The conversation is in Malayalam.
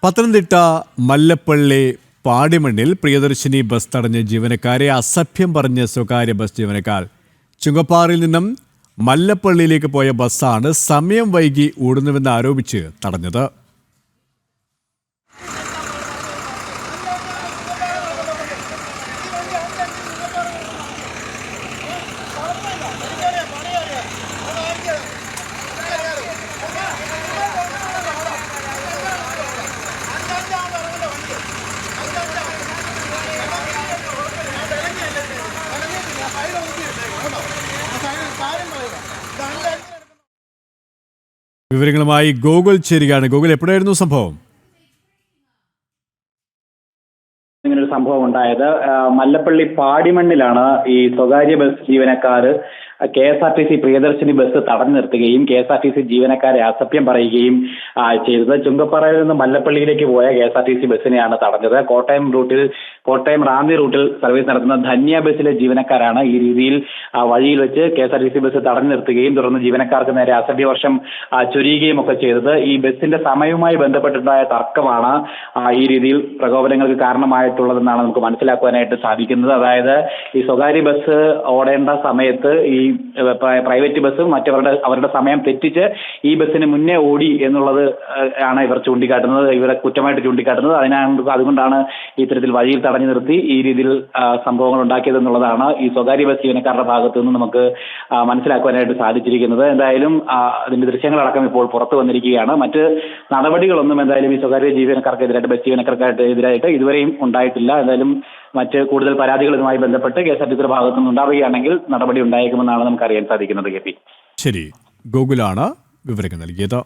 പത്തനംതിട്ട മല്ലപ്പള്ളി പാടിമണ്ണിൽ പ്രിയദർശിനി ബസ് തടഞ്ഞ ജീവനക്കാരെ അസഭ്യം പറഞ്ഞ സ്വകാര്യ ബസ് ജീവനക്കാർ. ചുങ്കപ്പാറയിൽ നിന്നും മല്ലപ്പള്ളിയിലേക്ക് പോയ ബസ്സാണ് സമയം വൈകി ഓടുന്നുവെന്ന് ആരോപിച്ച് തടഞ്ഞത്. വിവരങ്ങളുമായി ഗോകുൽ ചേരുകയാണ്. ഗോകുൽ, എപ്പോഴായിരുന്നു സംഭവം? ഇങ്ങനൊരു സംഭവം ഉണ്ടായത് മല്ലപ്പള്ളി പാടിമണ്ണിലാണ്. ഈ സ്വകാര്യ ബസ് ജീവനക്കാർ KSRTC പ്രിയദർശിനി ബസ് തടഞ്ഞു നിർത്തുകയും KSRTC ജീവനക്കാരെ അസഭ്യം പറയുകയും ചെയ്തത്. ചുങ്കപ്പാറയിൽ നിന്ന് മല്ലപ്പള്ളിയിലേക്ക് പോയ KSRTC ബസ്സിനെയാണ് തടഞ്ഞത്. കോട്ടയം റാന്നി റൂട്ടിൽ സർവീസ് നടത്തുന്ന ധന്യ ബസ്സിലെ ജീവനക്കാരാണ് ഈ രീതിയിൽ വഴിയിൽ വെച്ച് KSRTC ബസ് തടഞ്ഞു നിർത്തുകയും തുടർന്ന് ജീവനക്കാർക്ക് നേരെ അസഭ്യവർഷം ചൊരിയുകയും ഒക്കെ ചെയ്തത്. ഈ ബസ്സിന്റെ സമയവുമായി ബന്ധപ്പെട്ടുണ്ടായ തർക്കമാണ് ഈ രീതിയിൽ പ്രകോപനങ്ങൾക്ക് കാരണമായിട്ടുള്ളതെന്നാണ് നമുക്ക് മനസ്സിലാക്കുവാനായിട്ട് സാധിക്കുന്നത്. അതായത് ഈ സ്വകാര്യ ബസ് ഓടേണ്ട സമയത്ത് ഈ പ്രൈവറ്റ് ബസ്സും അവരുടെ സമയം തെറ്റിച്ച് ഈ ബസ്സിന് മുന്നേ ഓടി എന്നുള്ളത് ആണ് ഇവർ ചൂണ്ടിക്കാട്ടുന്നത്, ഇവരെ കുറ്റമായിട്ട് ചൂണ്ടിക്കാട്ടുന്നത്. അതുകൊണ്ടാണ് ഇത്തരത്തിൽ വഴിയിൽ തടഞ്ഞു നിർത്തി ഈ രീതിയിൽ സംഭവങ്ങൾ ഉണ്ടാക്കിയതെന്നുള്ളതാണ് ഈ സ്വകാര്യ ബസ് ജീവനക്കാരുടെ ഭാഗത്തു നിന്ന് നമുക്ക് മനസ്സിലാക്കുവാനായിട്ട് സാധിച്ചിരിക്കുന്നത്. എന്തായാലും അതിന്റെ ദൃശ്യങ്ങളടക്കം ഇപ്പോൾ പുറത്തു വന്നിരിക്കുകയാണ്. മറ്റ് നടപടികളൊന്നും എന്തായാലും ഈ സ്വകാര്യ ജീവനക്കാർക്കെതിരായിട്ട്, ബസ് ജീവനക്കാർക്കെതിരായിട്ട് ഇതുവരെയും ഉണ്ടായിട്ടില്ല. എന്തായാലും മറ്റ് കൂടുതൽ പരാതികൾ ഇതുമായി ബന്ധപ്പെട്ട് KSRTCയുടെ ഭാഗത്തു നിന്ന് ഉണ്ടാവുകയാണെങ്കിൽ നടപടി ഉണ്ടായേക്കുമെന്നാണ് നമുക്ക് അറിയാൻ സാധിക്കുന്നത്. ശരി, ഗോകുലാണ് വിവരങ്ങൾ നൽകിയത്.